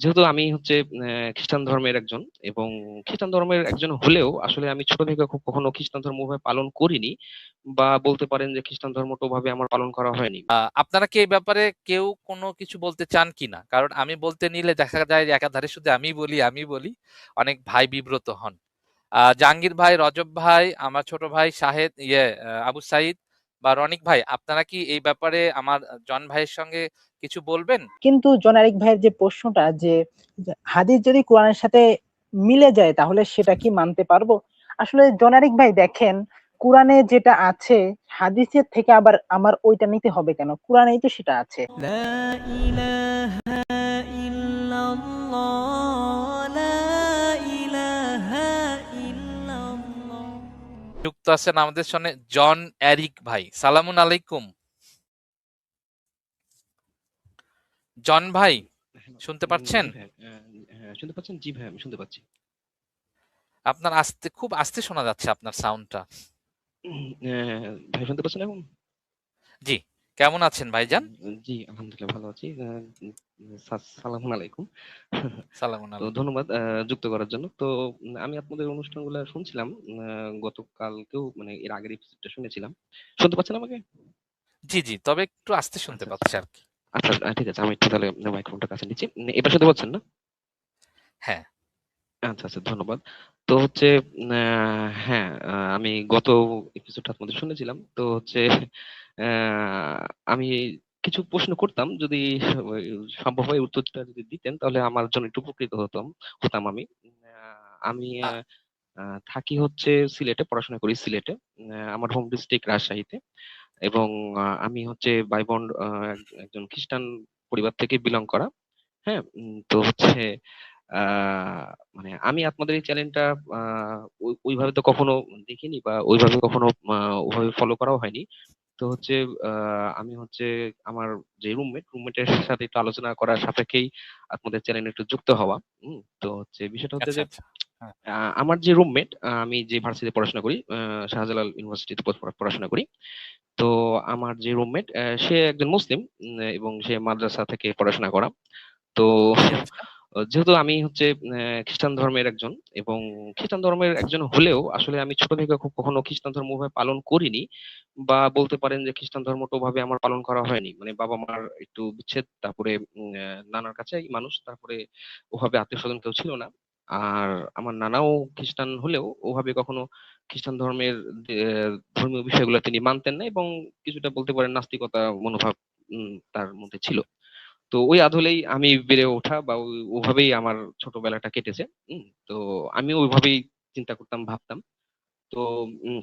যেহেতু আমি হচ্ছে খ্রিস্টান ধর্মের একজন, এবং খ্রিস্টান ধর্মের একজন হলেও আসলে আমি ছোট থেকে কখনো খ্রিস্টান ধর্ম ওভাবে পালন করিনি, বা বলতে পারেন যে খ্রিস্টান ধর্মটা ওভাবে আমার পালন করা হয়নি। আপনারা কি এই ব্যাপারে কেউ কোনো কিছু বলতে চান কিনা? কারণ আমি বলতে নিলে দেখা যায় যে একাধারে শুধু আমি বলি, অনেক ভাই বিব্রত হন। জাহাঙ্গীর ভাই, রজব ভাই, আমার ছোট ভাই শাহেদ, আবু সাইদ বা রনিক ভাই, আপনারা কি এই ব্যাপারে আমার জন ভাইয়ের সঙ্গে কিছু বলবেন? কিন্তু জনারিক ভাইয়ের যে প্রশ্নটা, যে যে হাদিস যদি কোরআনের সাথে মিলে যায় তাহলে সেটা কি মানতে পারবো? আসলে জনারিক ভাই দেখেন, কোরআনে যেটা আছে হাদিসের থেকে আবার আমার ওইটা নিতে হবে কেন? কোরআনেই তো সেটা আছে। لا إله إلا الله لا إله إلا الله যুক্ত আছেন আমাদের সঙ্গে জন এরিক ভাই। সালামুন আলাইকুম জন ভাই, হ্যালো। শুনতে পাচ্ছেন? জি ভাই, হ্যাঁ শুনতে পাচ্ছেন? জি ভাই, আমি শুনতে পাচ্ছি। আপনার খুব আস্তে শোনা যাচ্ছে আপনার সাউন্ডটা। ভাই শুনতে পাচ্ছেন এখন? জি, কেমন আছেন ভাইজান? জি আলহামদুলিল্লাহ ভালো আছি। সালামু আলাইকুম। সালামুন তো আলাইকুম। ধন্যবাদ যুক্ত করার জন্য। তো আমি আপনাদের অনুষ্ঠানগুলো শুনছিলাম। গতকালকেও মানে এর আগের এপিসোডটা শুনেছিলাম। শুনতে পাচ্ছেন আমাকে? জি জি, তবে একটু আস্তে শুনতে আচ্ছা আচ্ছা পাচ্ছি আর কি। আচ্ছা, ঠিক আছে, আমি একটু তাহলে মাইক্রোফোনটা কাছে নিচ্ছি। এবার শুনতে পাচ্ছেন না? হ্যাঁ। আচ্ছা আচ্ছা, ধন্যবাদ। তো হচ্ছে হ্যাঁ, আমি গত এপিসোডটা আপনাদের শুনেছিলাম। তো হচ্ছে আমি কিছু প্রশ্ন করতাম, যদি ওই সম্ভব হয় উত্তরটা যদি দিতেন তাহলে আমার জন্য একটু উপকৃত হতাম আমি। আমি আ- থাকি হচ্ছে সিলেটে, পড়াশোনা করি সিলেটে। আমার হোম ডিস্ট্রিক্ট রাজশাহীতে। এবং আমি হচ্ছে বাই বন্ড একজন খ্রিস্টান পরিবার থেকে বিলং করা। হ্যাঁ, তো হচ্ছে আহ মানে আমি আপনাদের এই চ্যানেলটা ওইভাবে তো কখনো দেখিনি, বা ওইভাবে কখনো ওইভাবে ফলো করাও হয়নি। তো হচ্ছে আমি হচ্ছে আমার যে রুমমেটের সাথে একটু আলোচনা করার সাপেক্ষেই আপনাদের চ্যানেলে একটু যুক্ত হওয়া। তো হচ্ছে বিষয়টা হচ্ছে আচ্ছা যে আচ্ছা। হ্যাঁ। আমার যে রুমমেট, আমি যে ভার্সিটিতে পড়াশোনা করি, শাহজালাল ইউনিভার্সিটিতে পড়াশোনা করি। তো আমার যে রুমমেট, সে একজন মুসলিম, এবং সে মাদ্রাসা থেকে পড়াশোনা করা। তো আচ্ছা আচ্ছা। যেহেতু আমি হচ্ছে খ্রিস্টান ধর্মের একজন, এবং খ্রিস্টান ধর্মের একজন হলেও আসলে আমি ছোট থেকে কখনো খ্রিস্টান ধর্ম ওভাবে পালন করিনি, বা বলতে পারেন যে খ্রিস্টান ধর্মটা ওভাবে আমার পালন করা হয়নি। মানে বাবা মার একটু বিচ্ছেদ, তারপরে নানার কাছে মানুষ, তারপরে ওভাবে আত্মীয় স্বজন কেউ ছিল না। আর আমার নানাও খ্রিস্টান হলেও ওভাবে কখনো খ্রিস্টান ধর্মের ধর্মীয় বিষয়গুলো তিনি মানতেন না, এবং কিছুটা বলতে পারেন নাস্তিকতা মনোভাব তার মধ্যে ছিল। তো ওই আদলেই আমি বেড়ে ওঠা, বা ওভাবেই আমার ছোটবেলাটা কেটেছে। তো আমি ওইভাবেই চিন্তা করতাম, ভাবতাম। তো উম,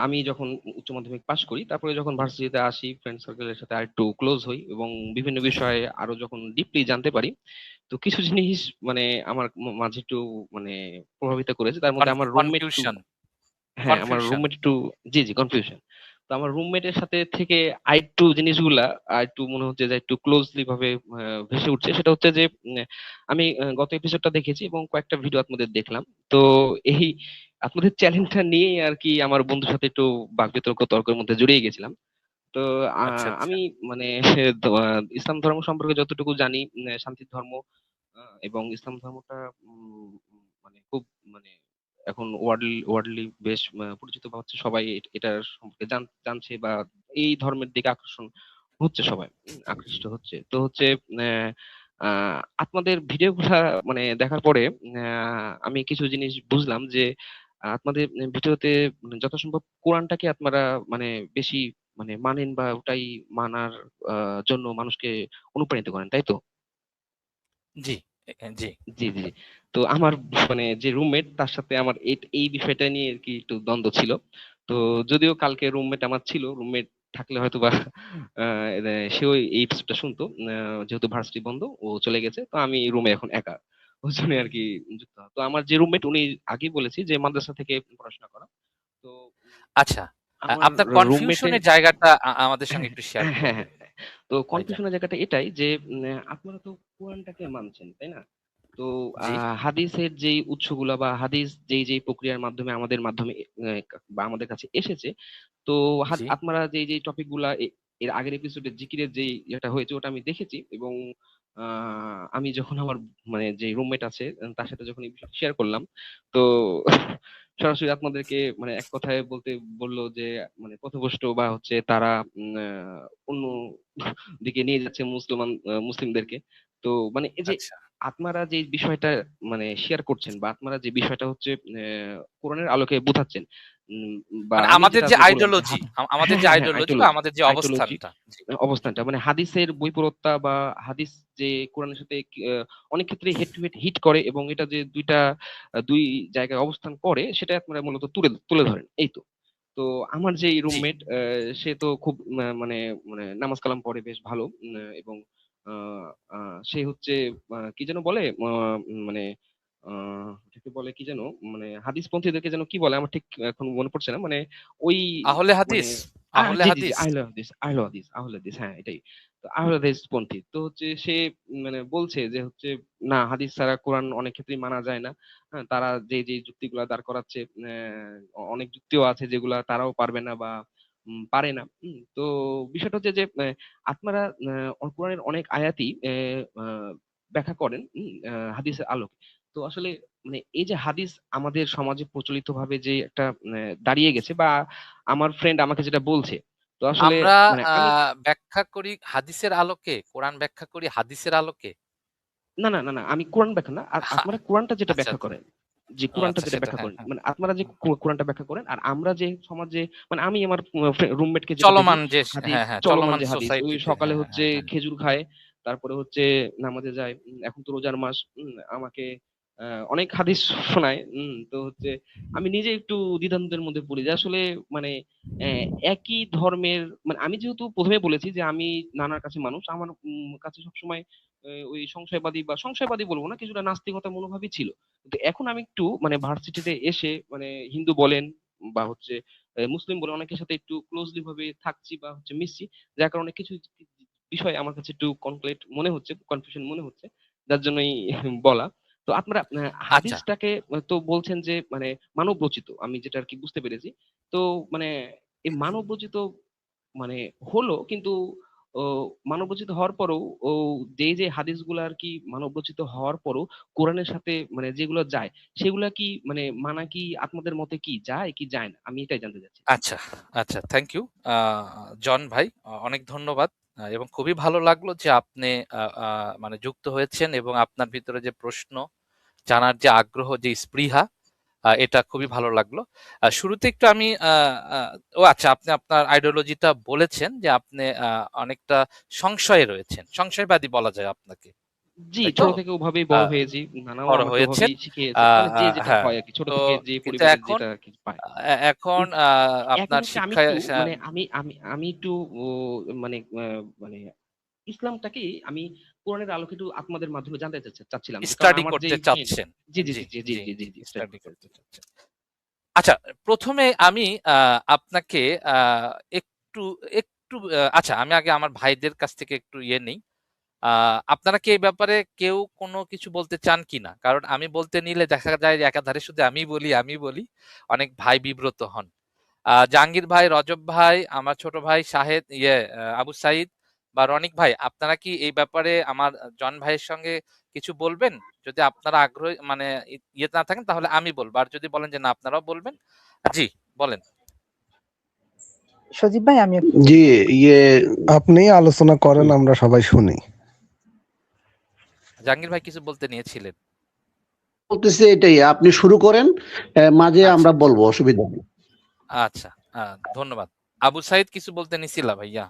আমি যখন উচ্চ মাধ্যমিক পাশ করি, তারপরে যখন ভার্সিটিতে আসি, ফ্রেন্ড সার্কেলের সাথে আরেকটু ক্লোজ হই, এবং বিভিন্ন বিষয়ে আরো যখন ডিপলি জানতে পারি, তো কিছু জিনিস মানে আমার মাঝে একটু মানে প্রভাবিত করেছে। তার মধ্যে আমার রুমমেট একটু, কনফিউশন। হ্যাঁ আমার কনফিউশন। রুমমেট একটু, জি জি, কনফিউশন। তো আমার রুমমেটের সাথে থেকে আরেকটু জিনিসগুলা একটু মনে হচ্ছে যে একটু ক্লোজলি ভাবে ভেসে উঠছে। সেটা হচ্ছে যে আমি গত এপিসোডটা দেখেছি এবং কয়েকটা ভিডিও আপনাদের দেখলাম। তো এই আপনাদের চ্যালেঞ্জটা নিয়েই আর কি আমার বন্ধুর সাথে একটু বাকবিতর্ক তর্কের মধ্যে জড়িয়ে গেছিলাম। তো আচ্ছা আচ্ছা। আমি মানে ইসলাম ধর্ম সম্পর্কে যতটুকু জানি, শান্তির ধর্ম, এবং ইসলাম ধর্মটা মানে খুব মানে এখন ওয়ার্ল্ডলি বেশ পরিচিত বা হচ্ছে, সবাই এটার সম্পর্কে জানছে, বা এই ধর্মের দিকে আকর্ষণ হচ্ছে, সবাই আকৃষ্ট হচ্ছে। তো হচ্ছে আহ, আপনাদের ভিডিওগুলা মানে দেখার পরে আমি কিছু জিনিস বুঝলাম যে আপনাদের ভিডিওতে যথাসম্ভব কোরআনটাকে আপনারা মানে বেশি মানে মানেন, বা ওটাই মানার জন্য মানুষকে অনুপ্রাণিত করেন, তাই তো? জি। জি। জি জি জি। তো আমার মানে যে রুমমেট, তার সাথে আমার এই বিষয়টা নিয়ে আর কি একটু দ্বন্দ্ব ছিল। তো যদিও কালকে রুমমেট আমার ছিল, রুমমেট থাকলে হয়তো বা সেও এই এপিসোডটা শুনতো। যেহেতু ভার্সিটি বন্ধ, ও চলে গেছে, তো আমি রুমে এখন একা, ওই জন্য আর কি যুক্ত হওয়া। তো আমার যে রুমমেট, উনি আগেই বলেছি যে মাদ্রাসা থেকে পড়াশোনা করা। তো আচ্ছা, আমার আপনার রুমমেটের, কনফিউশনের জায়গাটা আমাদের সঙ্গে একটু শেয়ার হ্যাঁ হ্যাঁ করবেন হ্যাঁ, তো ভাইজান। কনফিউশনের জায়গাটা এটাই যে আপনারা তো কোরআনটাকে মানছেন, তাই না? তো জি হাদিসের যেই উৎসগুলা, বা হাদিস যেই যেই প্রক্রিয়ার মাধ্যমে আমাদের মাধ্যমে বা আমাদের কাছে এসেছে, তো জি। আপনারা যেই যেই টপিক গুলা এর আগের এপিসোডে জিকিরের যেই এটা হয়েছে ওটা আমি দেখেছি, এবং আমি যখন আমার মানে যে রুমমেট আছে তার সাথে যখন এই বিষয়টা শেয়ার করলাম, তো সরাসরি আপনাদেরকে মানে এক কথায় বলতে বললো যে মানে পথভ্রষ্ট বা হচ্ছে তারা অন্য দিকে নিয়ে যাচ্ছে মুসলিমদেরকে। তো মানে এই যে আচ্ছা, আপনারা যে বিষয়টা মানে শেয়ার করছেন বা আপনারা যে বিষয়টা হচ্ছে কোরআনের আলোকে বোঝাচ্ছেন, উম, বা মানে আমি আমাদের যেটা যে যে বললাম যে আইডিওলজি, আমাদের হ্যাঁ যে হ্যাঁ হ্যাঁ আইডিওলজি বা আইটোলজি, আমাদের যে আইটোলজি অবস্থানটা। জি। অবস্থানটা মানে হাদিসের বৈপরীত্যা বা হাদিস যে কোরআনের সাথে অনেক ক্ষেত্রে হেড টু হেড হিট করে এবং এটা যে দুই জায়গায় অবস্থান করে সেটা আপনারা মূলত তুলে তুলে ধরেন, এই তো। তো আমার যে জি। রুমমেট সে তো খুব মানে মানে নামাজ কালাম পড়ে বেশ ভালো, এবং আহ, সে হচ্ছে কি যেন বলে মানে ওটাকে বলে কি যেন, মানে হাদিস পন্থীদেরকে যেন কি বলে আমার ঠিক এখন মনে পড়ছে না, মানে ওই আহলে মানে হাদিস, আহলে জি জি জি হাদিস। আহলে হাদিস, আহলে হাদিস, আহলে হাদিস, হ্যাঁ এটাই। তো আহলে হাদিস পন্থী তো হচ্ছে সে মানে বলছে যে হচ্ছে না, হাদিস ছাড়া কোরআন অনেক ক্ষেত্রেই মানা যায় না। হ্যাঁ, তারা যে যে যুক্তিগুলা দাঁড় করাচ্ছে, অনেক যুক্তিও আছে যেগুলা তারাও পারবে না বা পারে না। তো বিষয়টা হচ্ছে যে আপনারা কোরআনের অনেক আয়াতই ব্যাখ্যা করেন হাদিসের আলোকে। তো আসলে মানে এই যে হাদিস আমাদের সমাজে প্রচলিত ভাবে যে একটা দাঁড়িয়ে গেছে, বা আমার ফ্রেন্ড আমাকে যেটা বলছে, তো আসলে আমরা মানে আমি ব্যাখ্যা করি হাদিসের আলোকে, কোরআন ব্যাখ্যা করি হাদিসের আলোকে। না না না না, আমি কোরআন ব্যাখ্যা না, আর হা, আপনারা কোরআনটা যেটা আচ্ছা, ব্যাখ্যা আচ্ছা। করেন, যে ও কোরআনটা আচ্ছা, যেটা সেটা ব্যাখ্যা হ্যাঁ, করেন, হ্যাঁ। মানে আপনারা যে হুম, হুম। কোরআনটা ব্যাখ্যা করেন, আর আমরা যে সমাজে মানে আমি আমার রুমমেটকে যেটা দেখি, চলমান যে হাদিস হ্যাঁ, হ্যাঁ, চলমান চলমান যে হাদিস, ওই সোসাইটিতে। সকালে হ্যাঁ, হচ্ছে হ্যাঁ, হ্যাঁ। খেজুর খায়, তারপরে হচ্ছে নামাজে যায়, এখন তো রোজার মাস, আমাকে অনেক হাদিস শোনায়। তো হচ্ছে আমি নিজে একটু দ্বিধাদ্বন্দ্বের মধ্যে পড়ি যে আসলে মানে আহ, একই ধর্মের, মানে আমি যেহেতু প্রথমে বলেছি যে আমি নানার কাছে মানুষ, আমার কাছে সবসময় ওই সংশয়বাদী বলবো না, কিছুটা নাস্তিকতা মনোভাবই ছিল। কিন্তু এখন আমি একটু মানে ভার্সিটিতে এসে মানে হিন্দু বলেন বা হচ্ছে মুসলিম বলেন, অনেকের সাথে একটু ক্লোজলি ভাবে থাকছি বা হচ্ছে মিশছি, যার কারণে কিছু বিষয় আমার কাছে একটু কনফিউশন মনে হচ্ছে, যার জন্যই বলা। তো আপনারা আচ্ছা, হাদিসটাকে তো বলছেন যে মানে মানব রচিত, আমি যেটা আর কি বুঝতে পেরেছি। তো মানে এই মানব রচিত মানে হলো, কিন্তু ও মানবরচিত হওয়ার পরেও ও যে যে হাদিসগুলো আর কি মানবরচিত হওয়ার পরও কোরআনের সাথে মানে যেগুলো যায়, সেগুলা কি মানে মানা কি আপনাদের মতে কি যায় কি যায় না, আমি এটাই জানতে চাচ্ছি। আচ্ছা, আচ্ছা। থ্যাংক ইউ জন ভাই। অনেক ধন্যবাদ। এবং খুবই ভালো লাগলো যে আপনি আ আ মানে যুক্ত হয়েছেন এবং আপনার ভিতরে যে প্রশ্ন জানার যে আগ্রহ, যে স্পৃহা, এটা খুবই ভালো লাগলো। শুরুতে একটু আমি আ ও আচ্ছা, আপনি আপনার আইডিওলজিটা বলেছেন যে আপনি অনেকটা সংশয়ে রয়েছেন। সংশয়বাদী বলা যায় আপনাকে। জি, তাই তো? ছোট থেকে ওভাবেই আ বড় হয়েছি, নানাও বড় আমাকে হয়েছেন। ওভাবেই আ শিখিয়েছে, মানে আ যে যেটা হ্যাঁ। হয় আর কি, ছোট তো থেকে যে কিন্তু পরিবেশে এখন যেটা আর কি পায়। এখন কিন্তু এখন আপনার হচ্ছে আমি শিক্ষায় একটু মানে আমি একটু ও, মানে মানে ইসলামটাকে আমি কোরআনের আলোকে একটু আপনাদের মাধ্যমে জানতে চাচ্ছিলাম, যে কারণ স্টাডি আমার যে করতে ফ্রেন্ড। চাচ্ছেন। জি জি জি, জি জি জি জি, জি জি জি, জি স্টাডি স্টাডি করতে করতে চাচ্ছেন। আচ্ছা, ১ম এ আমি আপনাকে আ একটু একটু আচ্ছা, আমি আগে আমার ভাইদের কাছ থেকে একটু ইয়ে নেই। আ আপনারা কি এই ব্যাপারে কেউ কোনো কিছু বলতে চান কিনা? কারণ আমি বলতে নিলে দেখা যায় যে একাধারে শুধু আমিই বলি। অনেক ভাই বিব্রত হন। জাহাঙ্গীর ভাই, রজব ভাই, আমার ছোট ভাই শাহেদ, আবু সাঈদ বা রনিক ভাই, আপনারা কি এই ব্যাপারে আমার জন ভাইয়ের সঙ্গে কিছু বলবেন? যদি আপনারা আগ্রহী মানে ইয়ে না থাকেন তাহলে আমি বলব। আর যদি বলেন যে না আপনারাও বলবেন, জি বলেন। সজীব ভাই আমি একটু জি, বলি। ইয়ে আপনি আলোচনা করেন, আমরা সবাই শুনি। জাহাঙ্গীর ভাই কিছু বলতে নিয়েছিলেন। বলতেছি এটাই, আপনি শুরু করেন, মাঝে আচ্ছা, আমরা বলবো, অসুবিধা নেই। আচ্ছা। ধন্যবাদ। আবু সাঈদ কিছু বলতে নিছিলা ভাইয়া?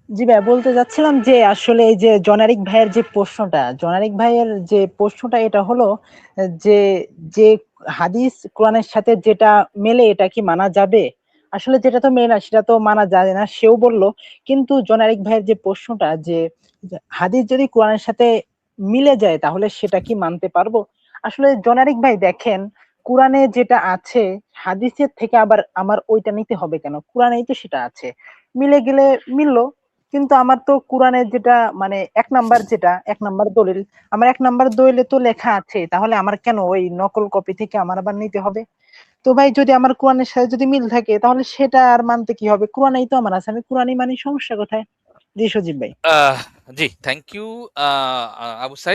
জি ভাই, বলতে যাচ্ছিলাম যে আসলে এই যে জনারিক ভাইয়ের যে প্রশ্নটা এটা হলো যে যে হাদিস কোরআনের সাথে যেটা মেলে এটা কি মানা যাবে? আসলে যেটা তো মেলে না সেটা তো মানা যায় না, সেও বলল। কিন্তু জনারিক ভাইয়ের যে প্রশ্নটা যে হাদিস যদি কোরআনের সাথে মিলে যায় তাহলে সেটা কি মানতে পারবো? আসলে জনারিক ভাই দেখেন, কোরআনে যেটা আছে হাদিসের থেকে আবার আমার ওইটা নিতে হবে কেন? কোরআনেই তো সেটা আছে। মিলে গেলে মিলল। কিন্তু আমার তো কোরআনের যেটা মানে ১ নাম্বার দলিল, আমার ১ নাম্বার দলিলে তো লেখা আছে। তাহলে আমার কেন ওই নকল কপি থেকে আমার আবার নিতে হবে? তো ভাই যদি আমার কোরআনের সাথে যদি মিল থাকে তাহলে সেটা আর মানতে কি হবে? কোরআনেই তো আমার আছে। আমি কোরআনই মানি, সমস্যা কোথায়? জি সজীব ভাই। জি, থ্যাংক ইউ আবু সাইদ।